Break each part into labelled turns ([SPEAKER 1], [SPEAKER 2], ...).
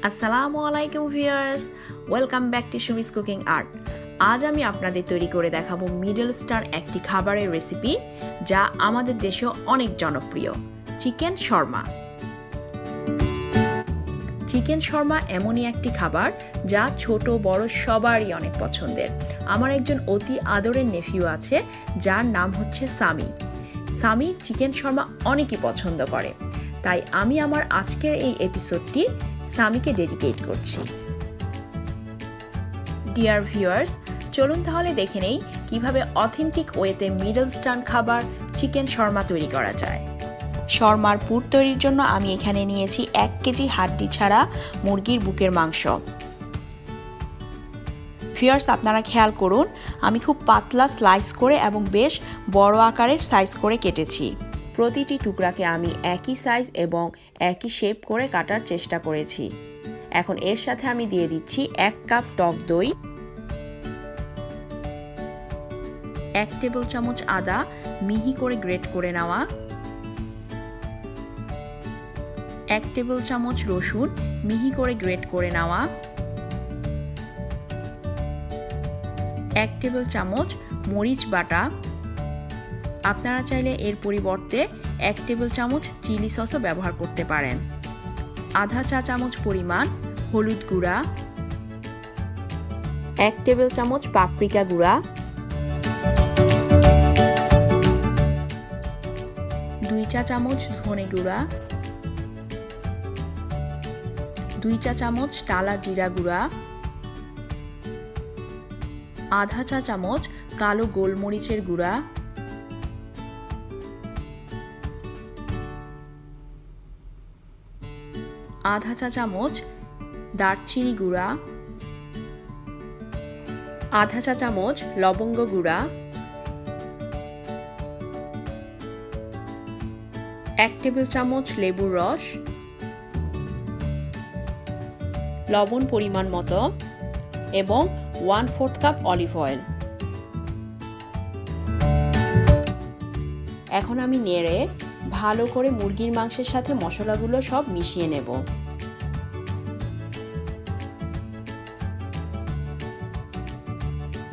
[SPEAKER 1] আসসালামু আলাইকুম viewers, welcome back to Sumi's cooking art. আজ আমি আপনাদের তৈরি করে দেখাবো মিডল ইস্টার্ন একটি খাবারের রেসিপি যা আমাদের দেশেও অনেক জনপ্রিয়, চিকেন শর্মা। চিকেন শর্মা এমনই একটি খাবার যা ছোট বড় সবারই অনেক পছন্দের। আমার একজন অতি আদরের নেফিউ আছে যার নাম হচ্ছে সামি। সামি চিকেন শর্মা অনেকই পছন্দ করে, তাই আমি আমার আজকের এই এপিসোডটি সামিকে ডেডিকেট করছি। ডিয়ার ভিউয়ার্স, চলুন তাহলে দেখে নেই কিভাবে অথেন্টিক ওয়েতে মিডল ইস্টার্ন খাবার চিকেন শর্মা তৈরি করা যায়। শর্মার পুর তৈরির জন্য আমি এখানে নিয়েছি 1 কেজি হাড্ডি ছাড়া মুরগির বুকের মাংস। ভিউয়ার্স, আপনারা খেয়াল করুন, আমি খুব পাতলা স্লাইস করে এবং বেশ বড় আকারের সাইজ করে কেটেছি। প্রতিটি টুকরাকে আমি একই সাইজ এবং একই শেপ করে কাটার চেষ্টা করেছি। এখন এর সাথে আমি দিয়ে দিচ্ছি 1 কাপ টক দই, 1 টেবিল চামচ আদা মিহি করে গ্রেট করে নেওয়া, 1 টেবিল চামচ রসুন মিহি করে গ্রেট করে নেওয়া, 1 টেবিল চামচ মরিচ বাটা। আপনারা চাইলে এর পরিবর্তে 1 টেবিল চামচ চিলি সসও ব্যবহার করতে পারেন। আধা চা চামচ পরিমাণ হলুদ গুঁড়া, 1 টেবিল চামচ পাপরিকা গুঁড়া, 2 চা চামচ ধনে গুঁড়া, 2 চা চামচ টালা জিরা গুঁড়া, আধা চা চামচ কালো গোলমরিচের গুঁড়া, আধা চা চামচ দারচিনি গুঁড়া, আধা চা চামচ লবঙ্গ গুঁড়া, 1 টেবিল চামচ লেবুর রস, লবণ পরিমাণ মতো এবং 1/4 কাপ অলিভ অয়েল। এখন আমি নেড়ে ভালো করে মুরগির মাংসের সাথে মশলাগুলো সব মিশিয়ে নেব।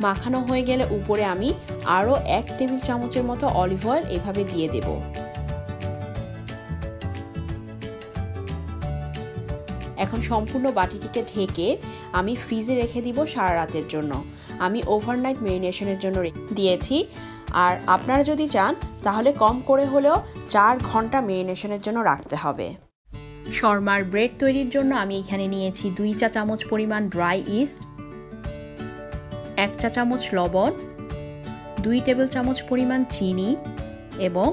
[SPEAKER 1] মাখানো হয়ে গেলে উপরে আমি আরও 1 টেবিল চামচের মতো অলিভ অয়েল এভাবে দিয়ে দেব। এখন সম্পূর্ণ বাটিটিকে ঢেকে আমি ফ্রিজে রেখে দিব সারা রাতের জন্য। আমি ওভারনাইট ম্যারিনেশনের জন্য দিয়েছি, আর আপনারা যদি চান তাহলে কম করে হলেও 4 ঘন্টা ম্যারিনেশনের জন্য রাখতে হবে। শর্মার ব্রেড তৈরির জন্য আমি এখানে নিয়েছি 2 চা চামচ পরিমাণ ড্রাই ইস্ট, 1 চা চামচ লবণ, 2 টেবিল চামচ পরিমাণ চিনি এবং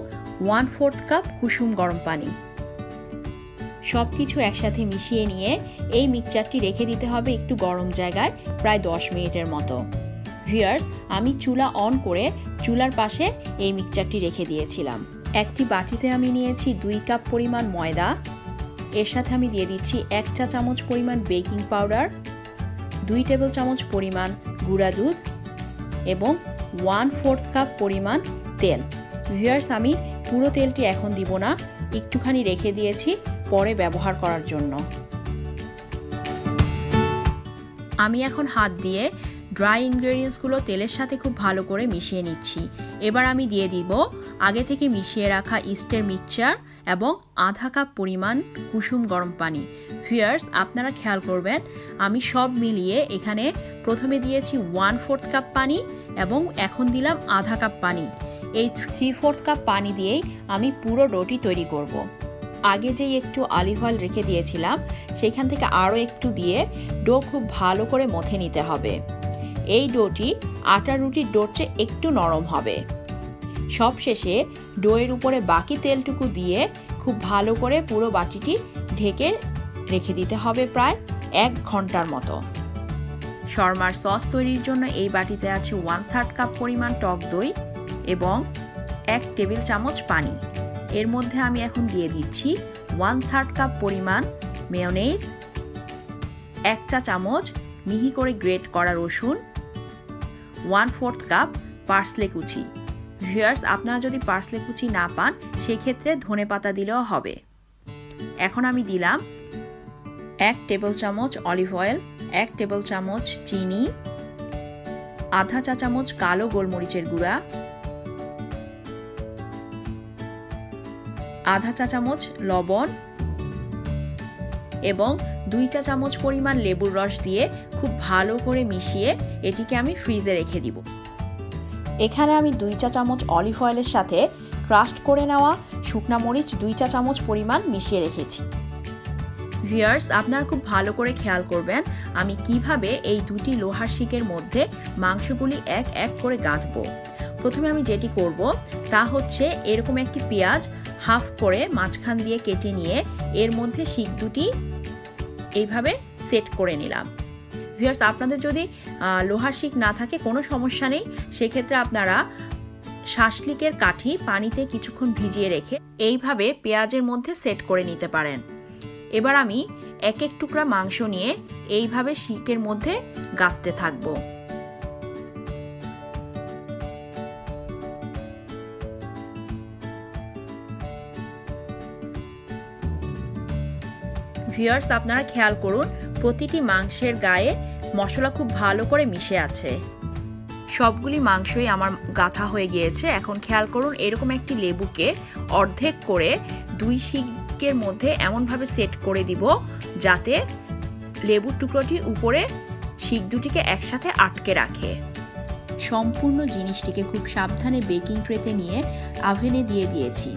[SPEAKER 1] 1/4 কাপ কুসুম গরম পানি। সব কিছু একসাথে মিশিয়ে নিয়ে এই মিক্সচারটি রেখে দিতে হবে একটু গরম জায়গায় প্রায় 10 মিনিটের মতো। ভিউয়ার্স, আমি চুলা অন করে চুলার পাশে এই মিক্সচারটি রেখে দিয়েছিলাম। একটি বাটিতে আমি নিয়েছি 2 কাপ পরিমাণ ময়দা, এর সাথে আমি দিয়ে দিচ্ছি 1 চা চামচ পরিমাণ বেকিং পাউডার, 2 টেবিল চামচ পরিমাণ গুঁড়া দুধ এবং 1/4 কাপ পরিমাণ তেল। ভিউয়ার্স, আমি পুরো তেলটি এখন দিব না, একটুখানি রেখে দিয়েছি পরে ব্যবহার করার জন্য। আমি এখন হাত দিয়ে ড্রাই ইনগ্রেডিয়েন্টসগুলো তেলের সাথে খুব ভালো করে মিশিয়ে নিচ্ছি। এবার আমি দিয়ে দিব আগে থেকে মিশিয়ে রাখা ইস্টের মিক্সচার এবং আধা কাপ পরিমাণ কুসুম গরম পানি। ভিউয়ার্স, আপনারা খেয়াল করবেন, আমি সব মিলিয়ে এখানে প্রথমে দিয়েছি 1/4 কাপ পানি এবং এখন দিলাম আধা কাপ পানি। এই 3/4 কাপ পানি দিয়েই আমি পুরো ডোটি তৈরি করব। আগে যেই একটু অলিভ অয়েল রেখে দিয়েছিলাম সেখান থেকে আরও একটু দিয়ে ডো খুব ভালো করে মথে নিতে হবে। এই ডোটি আটা রুটির ডোর চেয়ে একটু নরম হবে। সবশেষে ডোয়ের উপরে বাকি তেলটুকু দিয়ে খুব ভালো করে পুরো বাটিটি ঢেকে রেখে দিতে হবে প্রায় 1 ঘন্টার মতো। শর্মার সস তৈরির জন্য এই বাটিতে আছে 1/3 কাপ পরিমাণ টক দই এবং 1 টেবিল চামচ পানি। এর মধ্যে আমি এখন দিয়ে দিচ্ছি 1/3 কাপ পরিমাণ মেয়োনেজ, 1 চা চামচ মিহি করে গ্রেট করা রসুন, 1/4 কাপ পার্সলে কুচি। ভিউয়ার্স, আপনারা যদি পার্সলে কুচি না পান সেক্ষেত্রে ধনেপাতা দিলেও হবে। এখন আমি দিলাম 1 টেবিল চামচ অলিভ অয়েল, 1 টেবিল চামচ চিনি, আধা চা চামচ কালো গোলমরিচের গুঁড়া, আধা চা চামচ লবণ এবং 2 চা চামচ পরিমাণ লেবুর রস দিয়ে খুব ভালো করে মিশিয়ে এটিকে আমি ফ্রিজে রেখে দিব। এখানে আমি 2 চা চামচ অলিভ অয়েলের সাথে ক্রাস্ট করে নেওয়া শুকনা মরিচ 2 চা চামচ পরিমাণ মিশিয়ে রেখেছি। ভিউয়ার্স, আপনারা খুব ভালো করে খেয়াল করবেন আমি কিভাবে এই দুটি লোহার শিকের মধ্যে মাংসগুলি এক এক করে গাঁথবো। প্রথমে আমি যেটি করব তা হচ্ছে এরকম একটি পেঁয়াজ হাফ করে মাঝখান দিয়ে কেটে নিয়ে এর মধ্যে শিক দুটি এইভাবে সেট করে নিলাম। ভিউয়ার্স, আপনাদের যদি লোহার শিক না থাকে কোনো সমস্যা নেই, সেক্ষেত্রে আপনারা শাঁসলিকের কাঠি পানিতে কিছুক্ষণ ভিজিয়ে রেখে এইভাবে পেঁয়াজের মধ্যে সেট করে নিতে পারেন। এবার আমি এক এক টুকরা মাংস নিয়ে এইভাবে শিকের মধ্যে গাঁথতে থাকব। ভিউয়ার্স, আপনারা খেয়াল করুন প্রতিটি মাংসের গায়ে মশলা খুব ভালো করে মিশে আছে। সবগুলি মাংসই আমার গাঁথা হয়ে গিয়েছে। এখন খেয়াল করুন এরকম একটি লেবুকে অর্ধেক করে 2 শিকের মধ্যে এমনভাবে সেট করে দিব যাতে লেবুর টুকরোটি উপরে শিক দুটিকে একসাথে আটকে রাখে। সম্পূর্ণ জিনিসটিকে খুব সাবধানে বেকিং ট্রেতে নিয়ে ওভেনে দিয়ে দিয়েছি।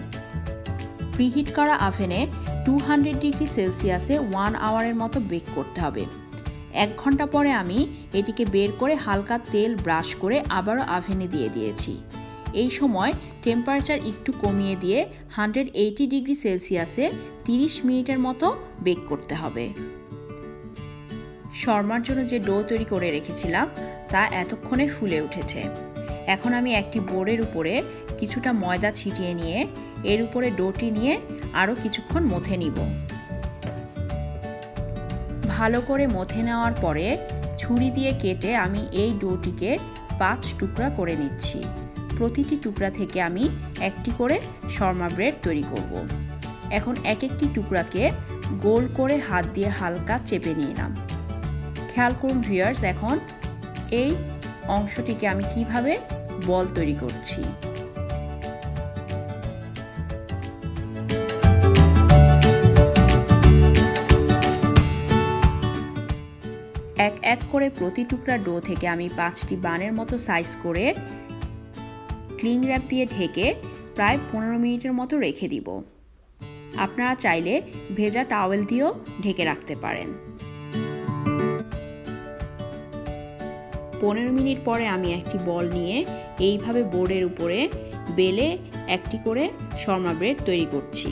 [SPEAKER 1] প্রিহিট করা ওভেনে 200 ডিগ্রি সেলসিয়াসে 1 আওয়ারের মতো বেক করতে হবে। 1 ঘন্টা পরে আমি এটিকে বের করে হালকা তেল ব্রাশ করে আবারও ওভেনে দিয়ে দিয়েছি। এই সময় টেম্পারেচার একটু কমিয়ে দিয়ে 180 ডিগ্রি সেলসিয়াসে 30 মিনিটের মতো বেক করতে হবে। শর্মার জন্য যে ডো তৈরি করে রেখেছিলাম তা এতক্ষণে ফুলে উঠেছে। এখন আমি একটি বোর্ডের উপরে কিছুটা ময়দা ছিটিয়ে নিয়ে এর উপরে ডোটি নিয়ে আরও কিছুক্ষণ মথে নিব। ভালো করে মথে নেওয়ার পরে ছুরি দিয়ে কেটে আমি এই ডোটিকে 5 টুকরা করে নিচ্ছি। প্রতিটি টুকরা থেকে আমি একটি করে শর্মা ব্রেড তৈরি করব। এখন এক একটি টুকরাকে গোল করে হাত দিয়ে হালকা চেপে নিলাম। খেয়াল করুন ভিউয়ার্স, এখন এই অংশটিকে আমি কিভাবে বল তৈরি করছি। এক এক করে প্রতি টুকরা ডো থেকে আমি 5টি বানের মতো সাইজ করে ক্লিং র্যাপ দিয়ে ঢেকে প্রায় 15 মিনিটের মতো রেখে দিব। আপনারা চাইলে ভেজা টাওয়েল দিয়েও ঢেকে রাখতে পারেন। 15 মিনিট পরে আমি একটি বল নিয়ে এইভাবে বোর্ডের উপরে বেলে একটি করে শর্মা ব্রেড তৈরি করছি।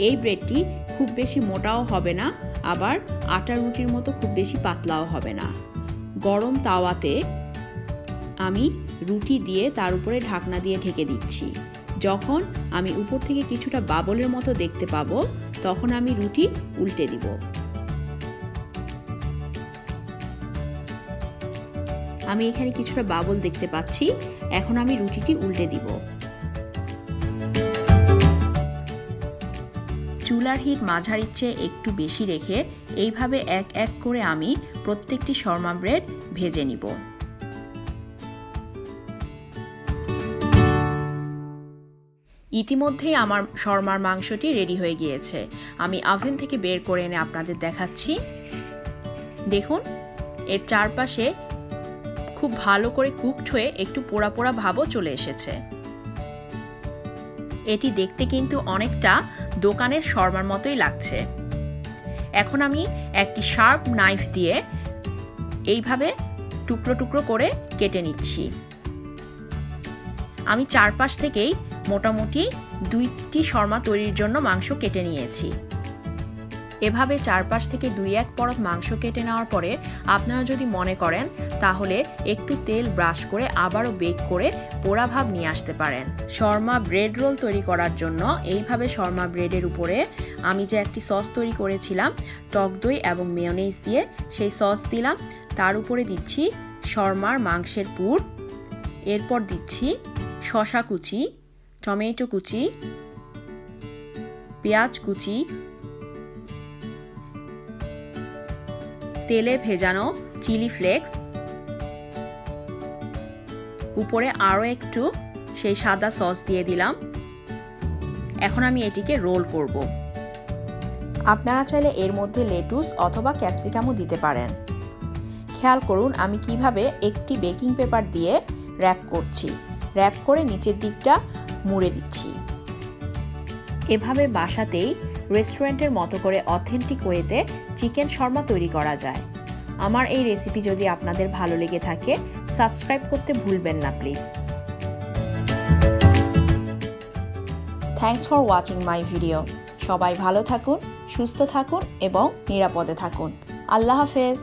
[SPEAKER 1] এই ব্রেডটি খুব বেশি মোটাও হবে না, আবার আটার রুটির মতো খুব বেশি পাতলাও হবে না। গরম তাওয়াতে আমি রুটি দিয়ে তার উপরে ঢাকনা দিয়ে ঢেকে দিচ্ছি। যখন আমি উপর থেকে কিছুটা বাবলের মতো দেখতে পাবো তখন আমি রুটি উল্টে দিব। আমি এখানে কিছুটা বাবল দেখতে পাচ্ছি। এখন আমি রুটিটি উল্টে দিব। চুলার হিট মাঝারির চেয়ে একটু বেশি রেখে এইভাবে এক এক করে আমি প্রত্যেকটি শর্মা ব্রেড ভেজে নিব। ইতিমধ্যেই আমার শর্মার মাংসটি রেডি হয়ে গিয়েছে। আমি ওভেন থেকে বের করে এনে আপনাদের দেখাচ্ছি। দেখুন, এর চারপাশে খুব ভালো করে কুকড হয়ে একটু পোড়া পোড়া ভাবও চলে এসেছে। এটি দেখতে কিন্তু অনেকটা দোকানের শর্মার মতোই লাগছে। এখন আমি একটি শার্প নাইফ দিয়ে এইভাবে টুকরো টুকরো করে কেটে নিচ্ছি। আমি চারপাশ থেকেই মোটামুটি 2টি শর্মা তৈরির জন্য মাংস কেটে নিয়েছি। এভাবে চারপাশ থেকে 2-1 পরত মাংস কেটে নেওয়ার পরে আপনারা যদি মনে করেন তাহলে একটু তেল ব্রাশ করে আবারও বেক করে পোড়া ভাব নিয়ে আসতে পারেন। শর্মা ব্রেড রোল তৈরি করার জন্য এইভাবে শর্মা ব্রেডের উপরে আমি যে একটি সস তৈরি করেছিলাম টক দই এবং মেয়োনেজ দিয়ে, সেই সস দিলাম। তার উপরে দিচ্ছি শর্মার মাংসের পুর, এরপর দিচ্ছি শসা কুচি, টমেটো কুচি, পেঁয়াজ কুচি, তেলে ভেজানো চিলি ফ্লেক্স, উপরে আরও একটু সেই সাদা সস দিয়ে দিলাম। এখন আমি এটিকে রোল করব। আপনারা চাইলে এর মধ্যে লেটুস অথবা ক্যাপসিকামও দিতে পারেন। খেয়াল করুন আমি কিভাবে একটি বেকিং পেপার দিয়ে র্যাপ করছি। র্যাপ করে নিচের দিকটা মুড়ে দিচ্ছি। এভাবে বাসাতেই রেস্টুরেন্টের মতো করে অথেন্টিক ওয়েতে চিকেন শর্মা তৈরি করা যায়। আমার এই রেসিপি যদি আপনাদের ভালো লেগে থাকে সাবস্ক্রাইব করতে ভুলবেন না please. Thanks for watching my video. সবাই ভালো থাকুন, সুস্থ থাকুন এবং নিরাপদে থাকুন। আল্লাহ হাফেজ।